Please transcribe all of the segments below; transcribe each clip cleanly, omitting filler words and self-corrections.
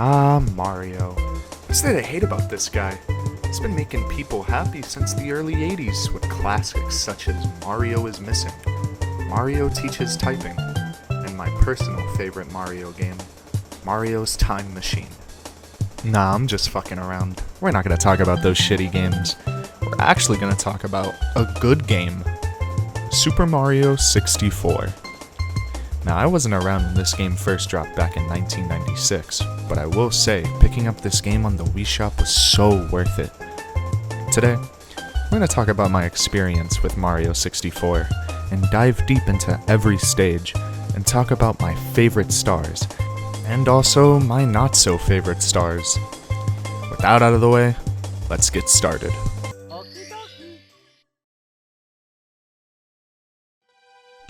Ah, Mario. What's there to hate about this guy? He's been making people happy since the early 80s with classics such as Mario is Missing, Mario Teaches Typing, and my personal favorite Mario game, Mario's Time Machine. Nah, I'm just fucking around. We're not gonna talk about those shitty games. We're actually gonna talk about a good game, Super Mario 64. Now, I wasn't around when this game first dropped back in 1996, but I will say, picking up this game on the Wii Shop was so worth it. Today, we're going to talk about my experience with Mario 64, and dive deep into every stage, and talk about my favorite stars, and also my not-so-favorite stars. With that out of the way, let's get started.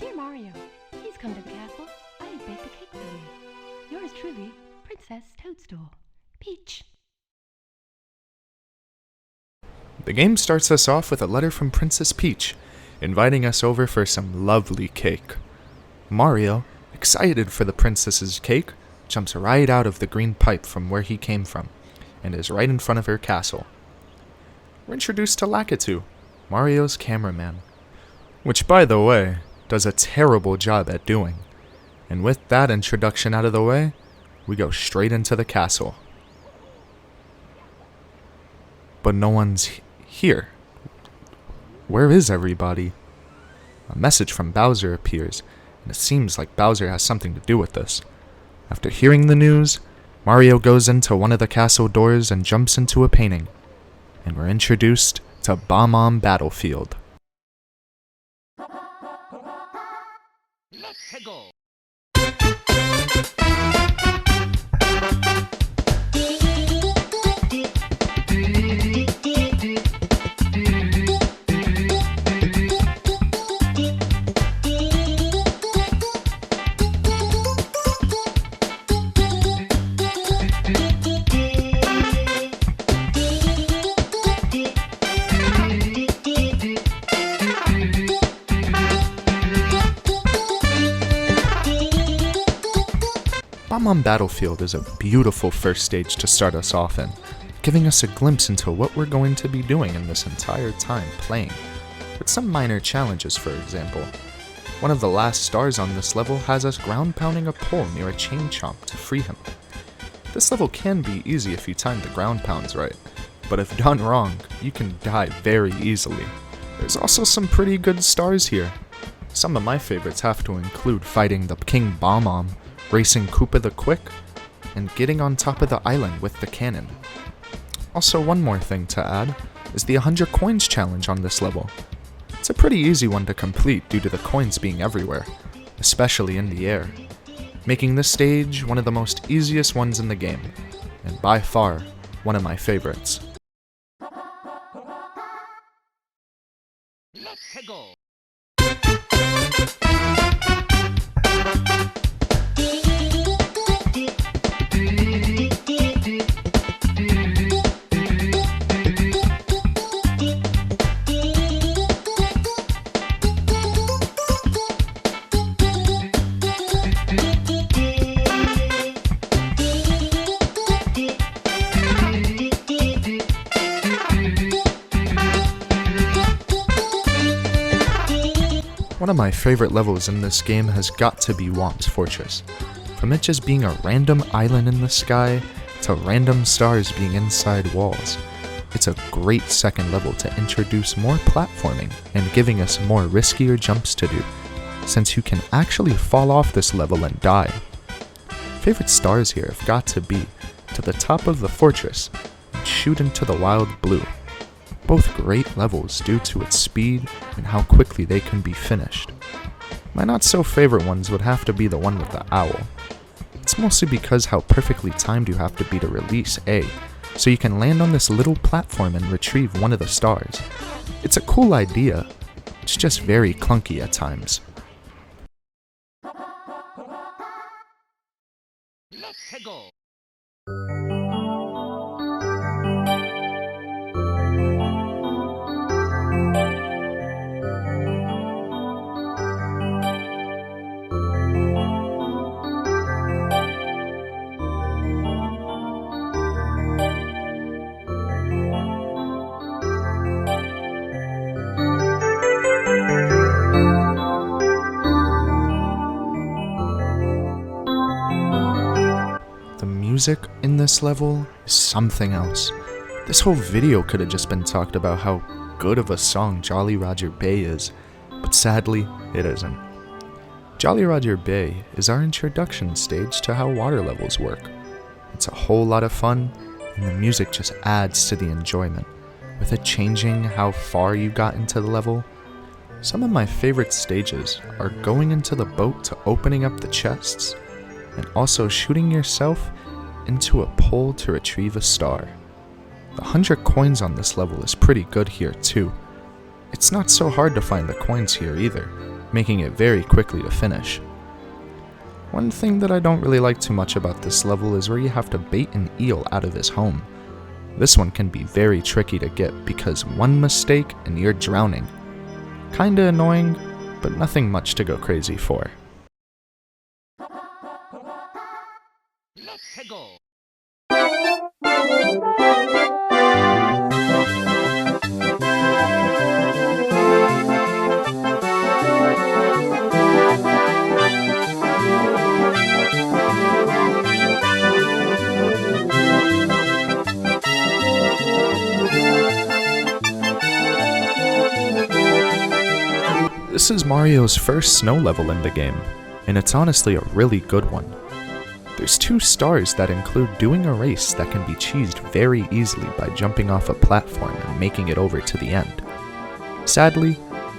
Dear Mario, please come to the castle. I have baked a cake for you. Yours truly, Princess Toadstool. Peach. The game starts us off with a letter from Princess Peach, inviting us over for some lovely cake. Mario, excited for the princess's cake, jumps right out of the green pipe from where he came from, and is right in front of her castle. We're introduced to Lakitu, Mario's cameraman, which, by the way, does a terrible job at doing. And with that introduction out of the way, we go straight into the castle. But no one's here. Where is everybody? A message from Bowser appears, and it seems like Bowser has something to do with this. After hearing the news, Mario goes into one of the castle doors and jumps into a painting, and we're introduced to Bomb Battlefield. Let's go. Bomb Battlefield is a beautiful first stage to start us off in, giving us a glimpse into what we're going to be doing in this entire time playing, with some minor challenges. For example, one of the last stars on this level has us ground pounding a pole near a chain chomp to free him. This level can be easy if you time the ground pounds right, but if done wrong, you can die very easily. There's also some pretty good stars here. Some of my favorites have to include fighting the King Bomb, racing Koopa the Quick, and getting on top of the island with the cannon. Also, one more thing to add is the 100 coins challenge on this level. It's a pretty easy one to complete due to the coins being everywhere, especially in the air, making this stage one of the most easiest ones in the game, and by far one of my favorites. Let's go. One of my favorite levels in this game has got to be Whomp's Fortress. From it just being a random island in the sky, to random stars being inside walls. It's a great second level to introduce more platforming and giving us more riskier jumps to do, since you can actually fall off this level and die. Favorite stars here have got to be to the top of the fortress and shoot into the wild blue. Both great levels due to its speed and how quickly they can be finished. My not-so-favorite ones would have to be the one with the owl. It's mostly because how perfectly timed you have to be to release A, so you can land on this little platform and retrieve one of the stars. It's a cool idea, it's just very clunky at times. Let's go. music in this level is something else. This whole video could have just been talked about how good of a song Jolly Roger Bay is, but sadly, it isn't. Jolly Roger Bay is our introduction stage to how water levels work. It's a whole lot of fun, and the music just adds to the enjoyment, with it changing how far you got into the level. Some of my favorite stages are going into the boat to opening up the chests, and also shooting yourself into a pole to retrieve a star. The 100 coins on this level is pretty good here too. It's not so hard to find the coins here either, making it very quickly to finish. One thing that I don't really like too much about this level is where you have to bait an eel out of his home. This one can be very tricky to get because one mistake and you're drowning. Kinda annoying, but nothing much to go crazy for. Let's go. This is Mario's first snow level in the game, and it's honestly a really good one. There's 2 stars that include doing a race that can be cheesed very easily by jumping off a platform and making it over to the end. Sadly,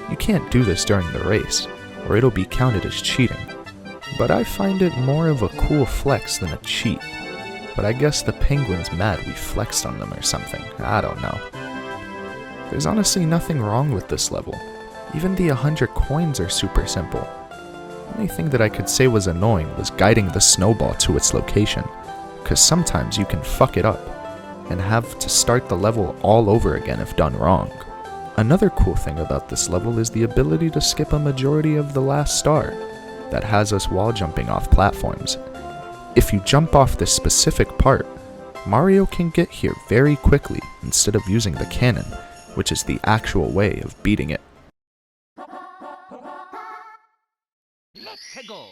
you can't do this during the race, or it'll be counted as cheating, but I find it more of a cool flex than a cheat. But I guess the penguin's mad we flexed on them or something, I don't know. There's honestly nothing wrong with this level. Even the 100 coins are super simple. The only thing that I could say was annoying was guiding the snowball to its location, cause sometimes you can fuck it up, and have to start the level all over again if done wrong. Another cool thing about this level is the ability to skip a majority of the last star, that has us wall jumping off platforms. If you jump off this specific part, Mario can get here very quickly instead of using the cannon, which is the actual way of beating it. Let's go.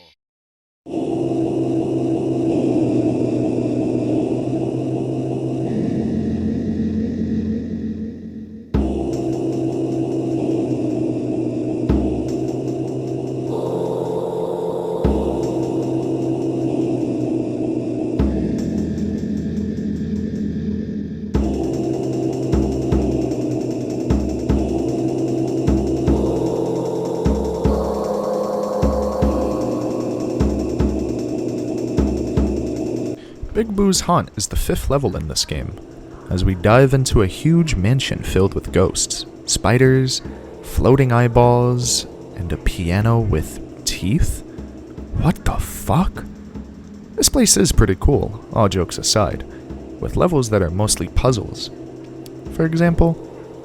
Big Boo's Haunt is the 5th level in this game, as we dive into a huge mansion filled with ghosts, spiders, floating eyeballs, and a piano with teeth? What the fuck? This place is pretty cool, all jokes aside, with levels that are mostly puzzles. For example,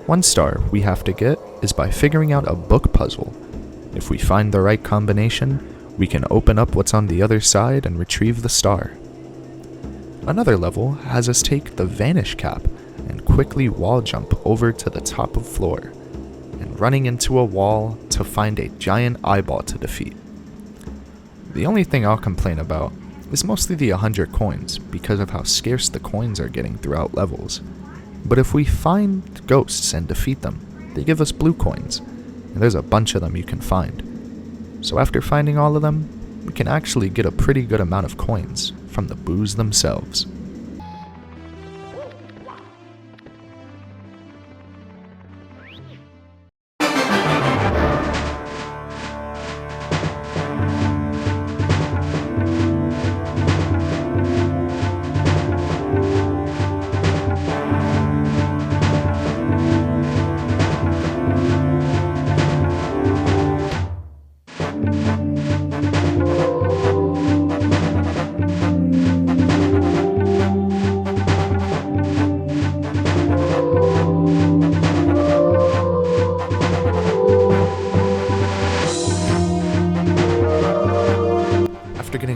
1 star we have to get is by figuring out a book puzzle. If we find the right combination, we can open up what's on the other side and retrieve the star. Another level has us take the vanish cap and quickly wall jump over to the top of floor, and running into a wall to find a giant eyeball to defeat. The only thing I'll complain about is mostly the 100 coins because of how scarce the coins are getting throughout levels. But if we find ghosts and defeat them, they give us blue coins, and there's a bunch of them you can find. So after finding all of them, we can actually get a pretty good amount of coins from the boos themselves.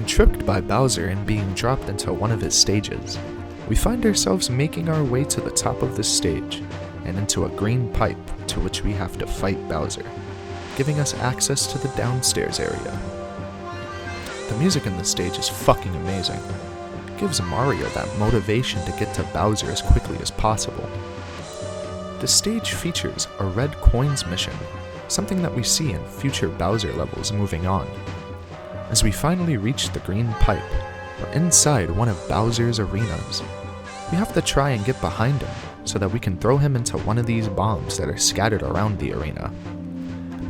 Tripped by Bowser and being dropped into one of his stages, we find ourselves making our way to the top of this stage and into a green pipe to which we have to fight Bowser, giving us access to the downstairs area. The music in this stage is fucking amazing. gives Mario that motivation to get to Bowser as quickly as possible. The stage features a red coins mission, something that we see in future Bowser levels moving on. As we finally reach the green pipe, we're inside one of Bowser's arenas. We have to try and get behind him so that we can throw him into one of these bombs that are scattered around the arena.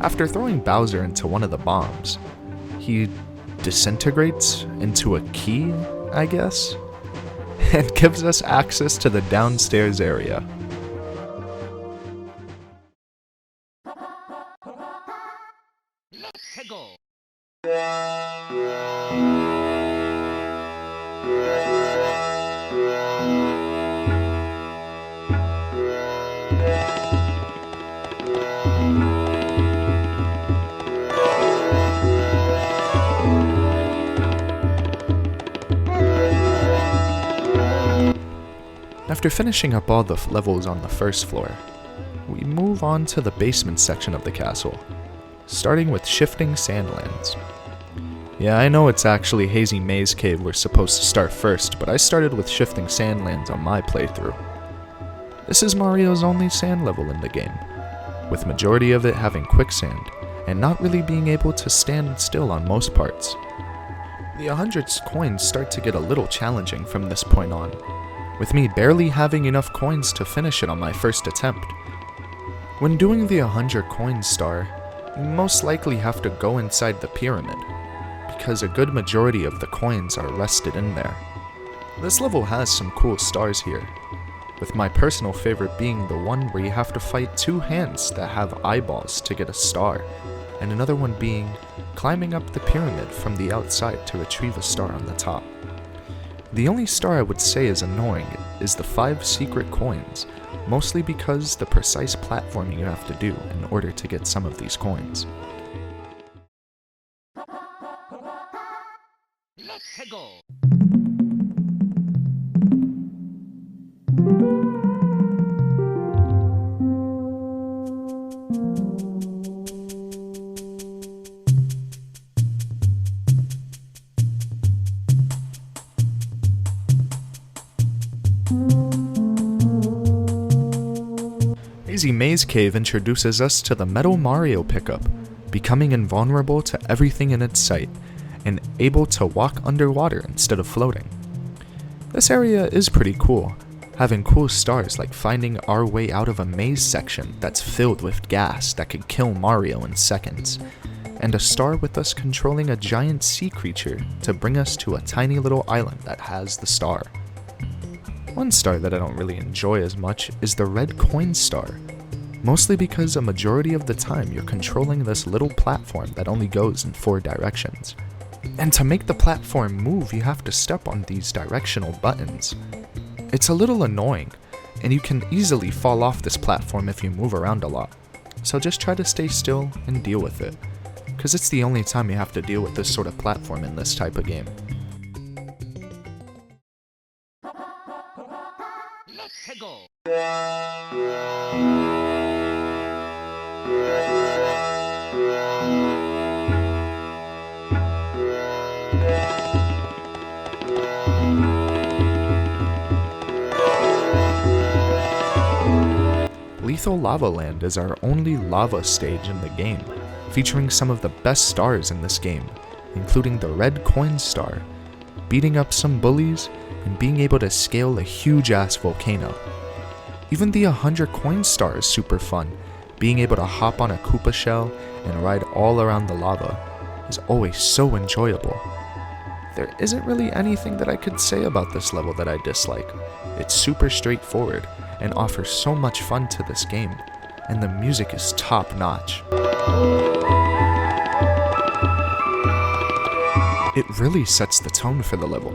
After throwing Bowser into one of the bombs, he disintegrates into a key, I guess, and gives us access to the downstairs area. Let's go. After finishing up all the levels on the first floor, we move on to the basement section of the castle, starting with Shifting Sandlands. Yeah, I know it's actually Hazy Maze Cave we're supposed to start first, but I started with Shifting Sandlands on my playthrough. This is Mario's only sand level in the game, with majority of it having quicksand, and not really being able to stand still on most parts. The 100 coins start to get a little challenging from this point on, with me barely having enough coins to finish it on my first attempt. When doing the 100 coins star, you most likely have to go inside the pyramid, because a good majority of the coins are rested in there. This level has some cool stars here, with my personal favorite being the one where you have to fight two hands that have eyeballs to get a star, and another one being climbing up the pyramid from the outside to retrieve a star on the top. The only star I would say is annoying is the 5 secret coins, mostly because the precise platforming you have to do in order to get some of these coins. Let's go. Hazy Maze Cave introduces us to the Metal Mario pickup, becoming invulnerable to everything in its sight, and able to walk underwater instead of floating. This area is pretty cool, having cool stars like finding our way out of a maze section that's filled with gas that could kill Mario in seconds, and a star with us controlling a giant sea creature to bring us to a tiny little island that has the star. One star that I don't really enjoy as much is the red coin star, mostly because a majority of the time you're controlling this little platform that only goes in 4 directions. And to make the platform move, you have to step on these directional buttons. It's a little annoying, and you can easily fall off this platform if you move around a lot. So just try to stay still and deal with it, because it's the only time you have to deal with this sort of platform in this type of game. Let's go. Lethal Lava Land is our only lava stage in the game, featuring some of the best stars in this game, including the red coin star, beating up some bullies, and being able to scale a huge-ass volcano. Even the 100 coin star is super fun. Being able to hop on a Koopa shell and ride all around the lava is always so enjoyable. There isn't really anything that I could say about this level that I dislike. It's super straightforward and offers so much fun to this game, and the music is top-notch. It really sets the tone for the level.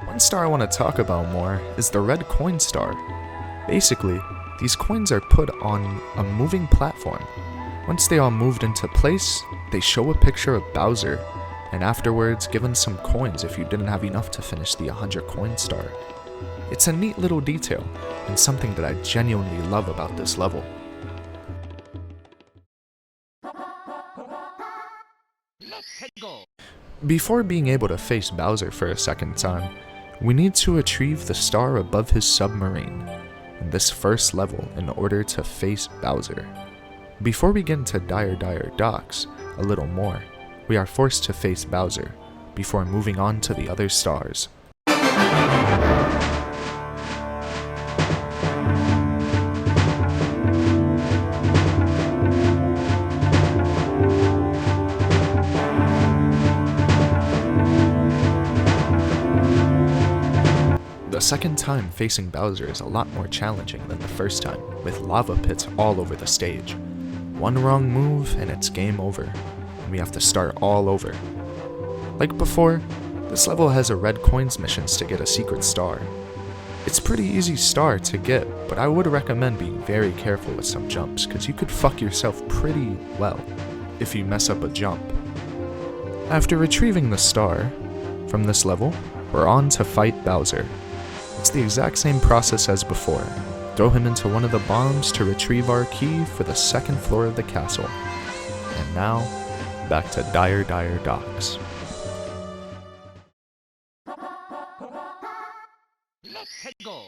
One star I want to talk about more is the red coin star. Basically, these coins are put on a moving platform. Once they all moved into place, they show a picture of Bowser, and afterwards given some coins if you didn't have enough to finish the 100 coin star. It's a neat little detail, and something that I genuinely love about this level. Let's go. Before being able to face Bowser for a second time, we need to retrieve the star above his submarine in this first level in order to face Bowser. Before we get into Dire Docks a little more, we are forced to face Bowser before moving on to the other stars. The second time facing Bowser is a lot more challenging than the first time, with lava pits all over the stage. One wrong move and it's game over, and we have to start all over. Like before, this level has a red coins missions to get a secret star. It's pretty easy star to get, but I would recommend being very careful with some jumps, cause you could fuck yourself pretty well if you mess up a jump. After retrieving the star from this level, we're on to fight Bowser. It's the exact same process as before. Throw him into one of the bombs to retrieve our key for the second floor of the castle. And now, back to Dire Docks. Let's go.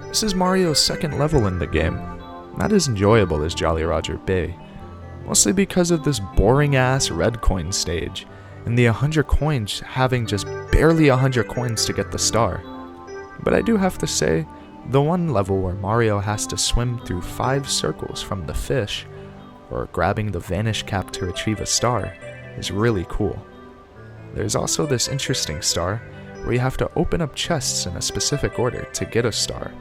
This is Mario's second level in the game, not as enjoyable as Jolly Roger Bay, mostly because of this boring ass red coin stage, and the 100 coins having just barely 100 coins to get the star. But I do have to say, the one level where Mario has to swim through 5 circles from the fish, or grabbing the vanish cap to retrieve a star, is really cool. There's also this interesting star, where you have to open up chests in a specific order to get a star.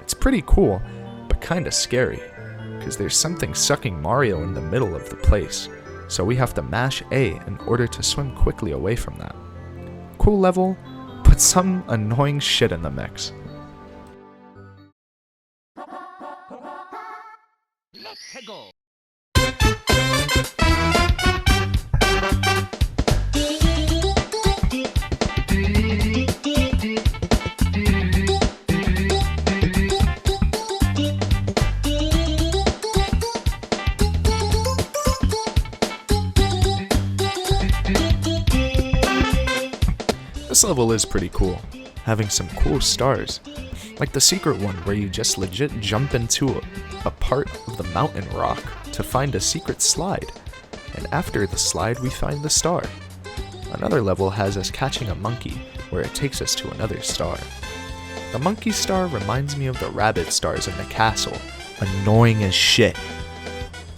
It's pretty cool, but kinda scary, because there's something sucking Mario in the middle of the place, so we have to mash A in order to swim quickly away from that. Cool level, but some annoying shit in the mix. Let's go. This level is pretty cool, having some cool stars, like the secret one where you just legit jump into a part of the mountain rock to find a secret slide, and after the slide we find the star. Another level has us catching a monkey, where it takes us to another star. The monkey star reminds me of the rabbit stars in the castle, annoying as shit.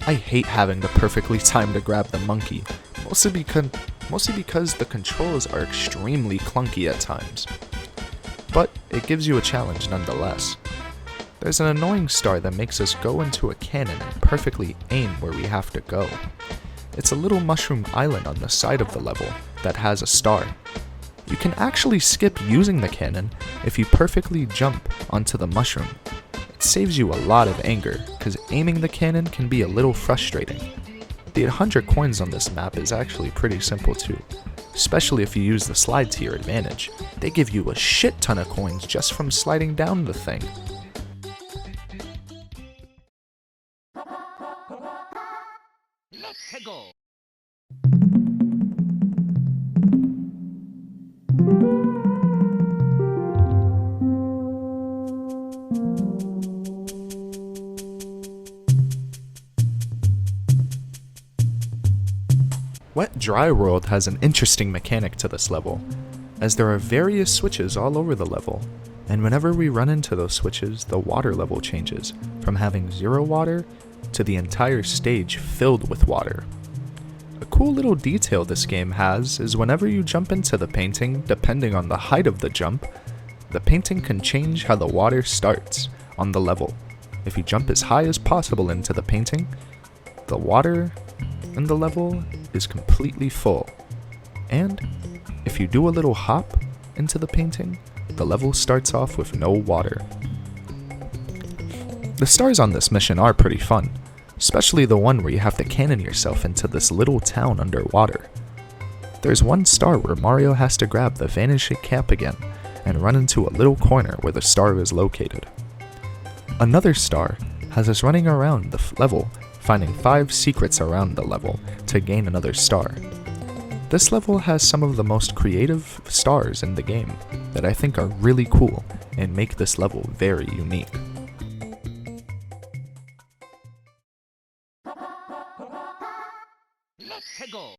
I hate having to perfectly time to grab the monkey, mostly because the controls are extremely clunky at times. But it gives you a challenge nonetheless. There's an annoying star that makes us go into a cannon and perfectly aim where we have to go. It's a little mushroom island on the side of the level that has a star. You can actually skip using the cannon if you perfectly jump onto the mushroom. It saves you a lot of anger, because aiming the cannon can be a little frustrating. The 100 coins on this map is actually pretty simple too, especially if you use the slide to your advantage. They give you a shit ton of coins just from sliding down the thing. Let's go. Wet Dry World has an interesting mechanic to this level, as there are various switches all over the level, and whenever we run into those switches, the water level changes, from having 0 water to the entire stage filled with water. A cool little detail this game has is whenever you jump into the painting, depending on the height of the jump, the painting can change how the water starts on the level. If you jump as high as possible into the painting, the water in the level is completely full. And if you do a little hop into the painting, the level starts off with no water. The stars on this mission are pretty fun, especially the one where you have to cannon yourself into this little town underwater. There's one star where Mario has to grab the vanishing cap again and run into a little corner where the star is located. Another star has us running around the level, finding 5 secrets around the level to gain another star. This level has some of the most creative stars in the game that I think are really cool and make this level very unique. Let's go.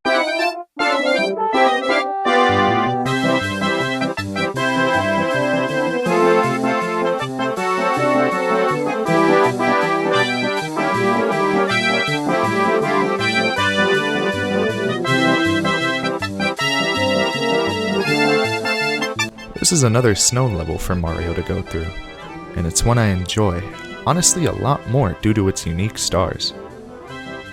This is another snow level for Mario to go through, and it's one I enjoy, honestly a lot more due to its unique stars.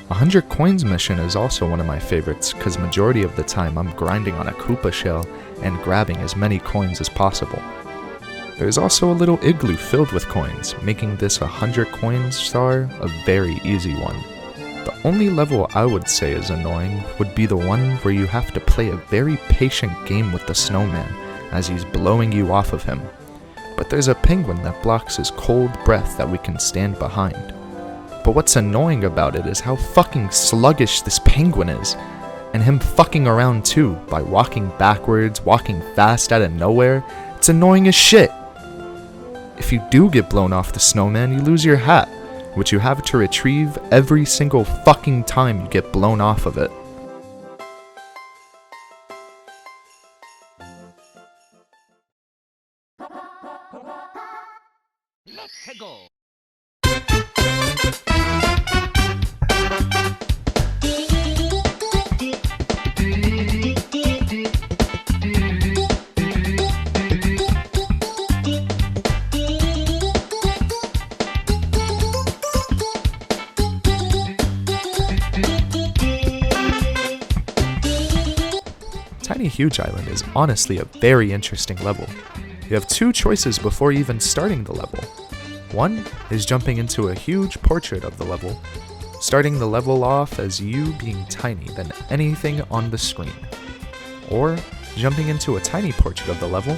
100 coins mission is also one of my favorites because majority of the time I'm grinding on a Koopa shell and grabbing as many coins as possible. There's also a little igloo filled with coins, making this 100 coins star a very easy one. The only level I would say is annoying would be the one where you have to play a very patient game with the snowman as he's blowing you off of him. But there's a penguin that blocks his cold breath that we can stand behind. But what's annoying about it is how fucking sluggish this penguin is, and him fucking around too by walking backwards, walking fast out of nowhere. It's annoying as shit. If you do get blown off the snowman, you lose your hat, which you have to retrieve every single fucking time you get blown off of it. Let's go. Tiny Huge Island is honestly a very interesting level. You have 2 choices before even starting the level. One is jumping into a huge portrait of the level, starting the level off as you being tiny than anything on the screen. Or jumping into a tiny portrait of the level,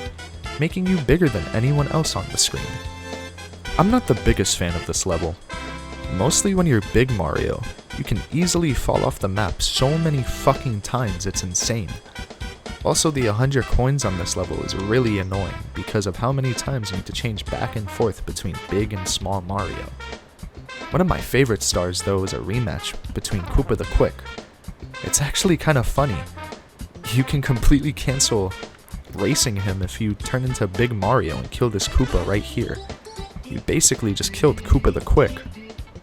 making you bigger than anyone else on the screen. I'm not the biggest fan of this level. Mostly when you're Big Mario, you can easily fall off the map so many fucking times it's insane. Also, the 100 coins on this level is really annoying because of how many times you need to change back and forth between Big and Small Mario. One of my favorite stars though is a rematch between Koopa the Quick. It's actually kind of funny. You can completely cancel racing him if you turn into Big Mario and kill this Koopa right here. You basically just killed Koopa the Quick.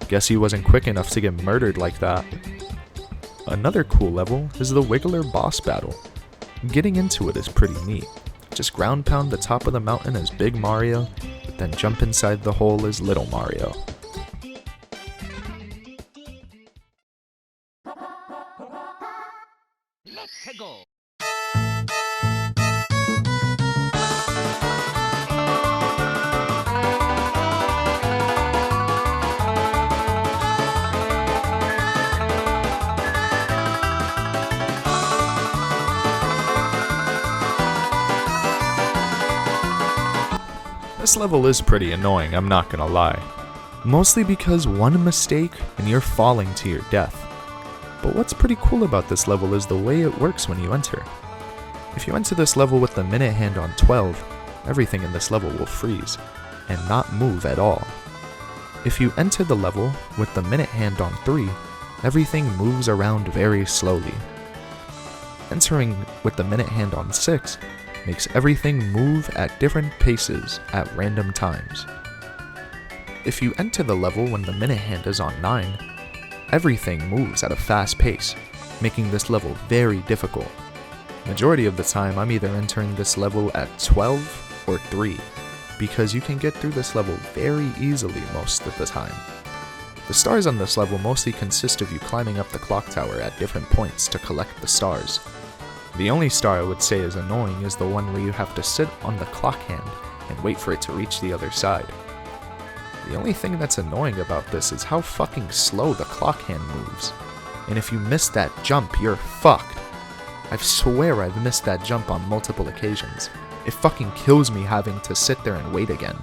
Guess he wasn't quick enough to get murdered like that. Another cool level is the Wiggler boss battle. Getting into it is pretty neat. Just ground pound the top of the mountain as Big Mario, then jump inside the hole as Little Mario. Let's go. This level is pretty annoying, I'm not gonna lie. Mostly because one mistake and you're falling to your death. But what's pretty cool about this level is the way it works when you enter. If you enter this level with the minute hand on 12, everything in this level will freeze, and not move at all. If you enter the level with the minute hand on 3, everything moves around very slowly. Entering with the minute hand on 6 makes everything move at different paces at random times. If you enter the level when the minute hand is on 9, everything moves at a fast pace, making this level very difficult. Majority of the time I'm either entering this level at 12 or 3, because you can get through this level very easily most of the time. The stars on this level mostly consist of you climbing up the clock tower at different points to collect the stars. The only star I would say is annoying is the one where you have to sit on the clock hand and wait for it to reach the other side. The only thing that's annoying about this is how fucking slow the clock hand moves. And if you miss that jump, you're fucked. I swear I've missed that jump on multiple occasions. It fucking kills me having to sit there and wait again.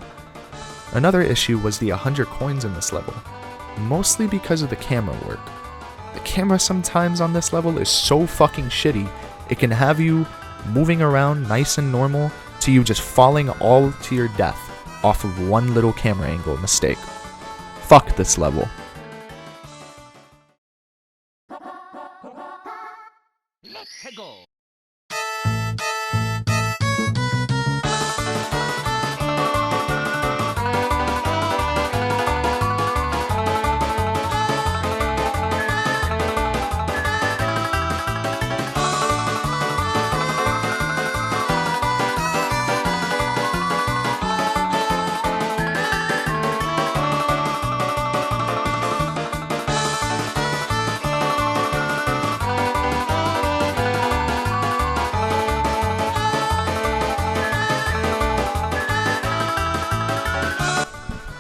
Another issue was the 100 coins in this level, mostly because of the camera work. The camera sometimes on this level is so fucking shitty, it can have you moving around nice and normal to you just falling all to your death off of one little camera angle mistake. Fuck this level. Let's go.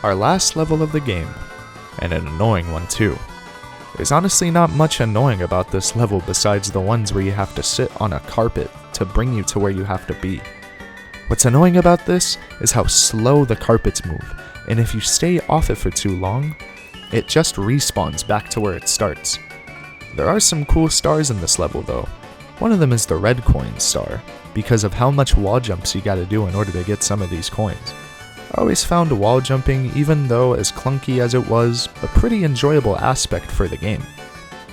Our last level of the game, and an annoying one too. There's honestly not much annoying about this level besides the ones where you have to sit on a carpet to bring you to where you have to be. What's annoying about this is how slow the carpets move, and if you stay off it for too long, it just respawns back to where it starts. There are some cool stars in this level though. One of them is the red coin star, because of how much wall jumps you gotta do in order to get some of these coins. I always found wall jumping, even though as clunky as it was, a pretty enjoyable aspect for the game.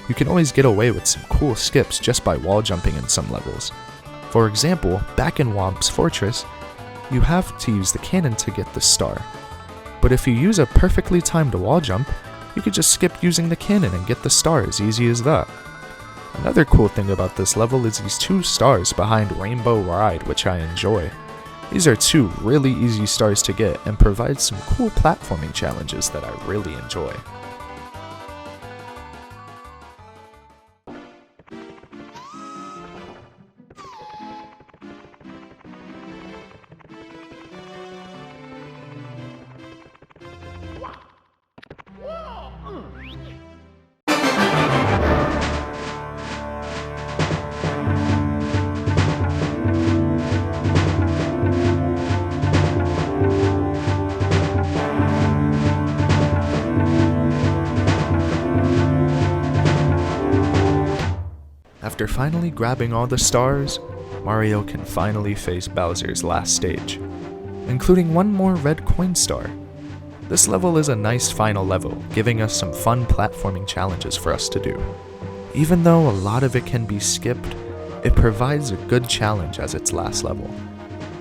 You can always get away with some cool skips just by wall jumping in some levels. For example, back in Womp's Fortress, you have to use the cannon to get the star. But if you use a perfectly timed wall jump, you could just skip using the cannon and get the star as easy as that. Another cool thing about this level is these 2 stars behind Rainbow Ride, which I enjoy. These are 2 really easy stars to get and provide some cool platforming challenges that I really enjoy. After finally grabbing all the stars, Mario can finally face Bowser's last stage, including one more red coin star. This level is a nice final level, giving us some fun platforming challenges for us to do. Even though a lot of it can be skipped, it provides a good challenge as its last level.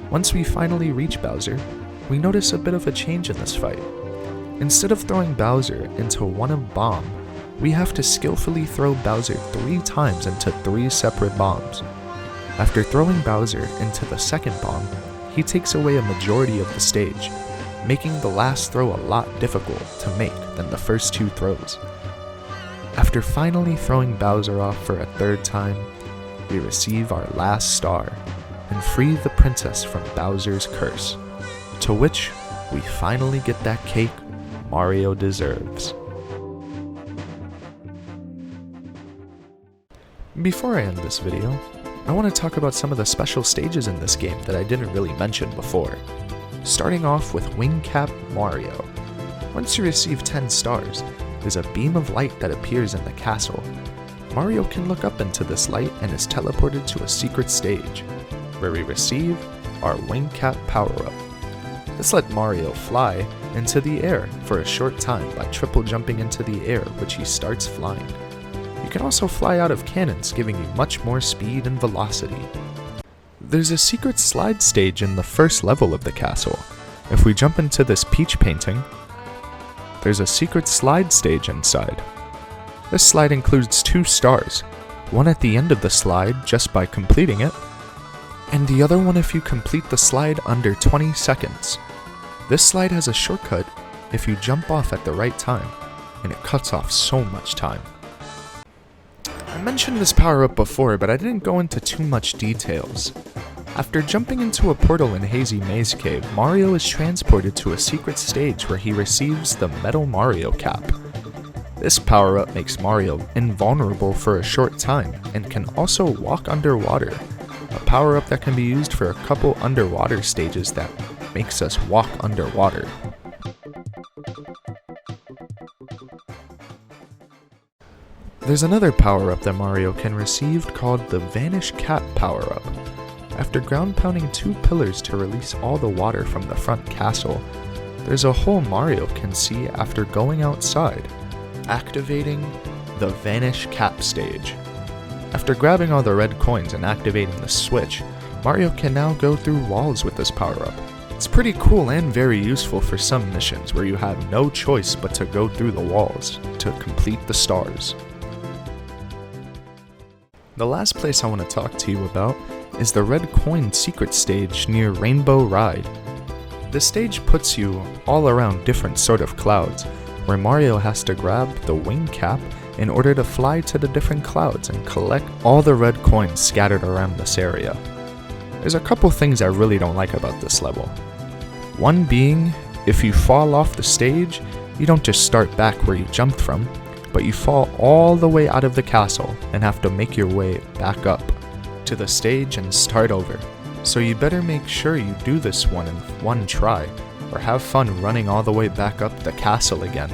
Once we finally reach Bowser, we notice a bit of a change in this fight. Instead of throwing Bowser into one bomb, we have to skillfully throw Bowser 3 times into 3 separate bombs. After throwing Bowser into the second bomb, he takes away a majority of the stage, making the last throw a lot difficult to make than the first 2 throws. After finally throwing Bowser off for a 3rd time, we receive our last star and free the princess from Bowser's curse, to which we finally get that cake Mario deserves. Before I end this video, I want to talk about some of the special stages in this game that I didn't really mention before. Starting off with Wing Cap Mario. Once you receive 10 stars, there's a beam of light that appears in the castle. Mario can look up into this light and is teleported to a secret stage, where we receive our Wing Cap power-up. This let Mario fly into the air for a short time by triple jumping into the air, which he starts flying. You can also fly out of cannons, giving you much more speed and velocity. There's a secret slide stage in the first level of the castle. If we jump into this peach painting, there's a secret slide stage inside. This slide includes 2 stars, one at the end of the slide just by completing it, and the other one if you complete the slide under 20 seconds. This slide has a shortcut if you jump off at the right time, and it cuts off so much time. I mentioned this power-up before, but I didn't go into too much details. After jumping into a portal in Hazy Maze Cave, Mario is transported to a secret stage where he receives the Metal Mario Cap. This power-up makes Mario invulnerable for a short time and can also walk underwater, a power-up that can be used for a couple underwater stages that makes us walk underwater. There's another power-up that Mario can receive called the Vanish Cap power-up. After ground pounding 2 pillars to release all the water from the front castle, there's a hole Mario can see after going outside, activating the Vanish Cap stage. After grabbing all the red coins and activating the switch, Mario can now go through walls with this power-up. It's pretty cool and very useful for some missions where you have no choice but to go through the walls to complete the stars. The last place I want to talk to you about is the Red Coin Secret Stage near Rainbow Ride. This stage puts you all around different sort of clouds, where Mario has to grab the wing cap in order to fly to the different clouds and collect all the red coins scattered around this area. There's a couple things I really don't like about this level. One being, if you fall off the stage, you don't just start back where you jumped from, but you fall all the way out of the castle and have to make your way back up to the stage and start over. So you better make sure you do this one in one try, or have fun running all the way back up the castle again.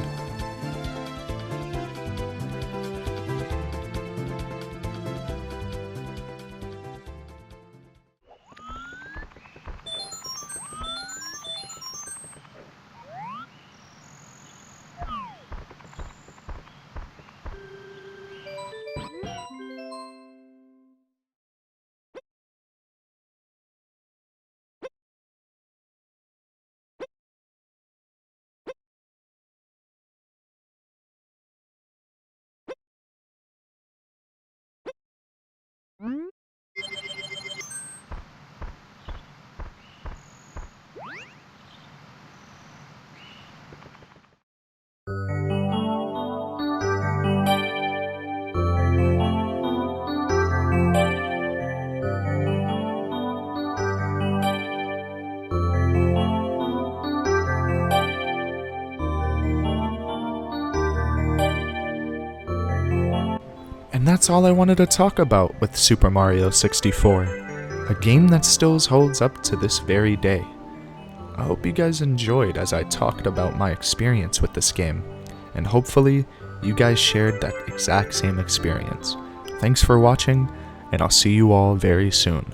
And that's all I wanted to talk about with Super Mario 64, a game that still holds up to this very day. I hope you guys enjoyed as I talked about my experience with this game, and hopefully you guys shared that exact same experience. Thanks for watching, and I'll see you all very soon.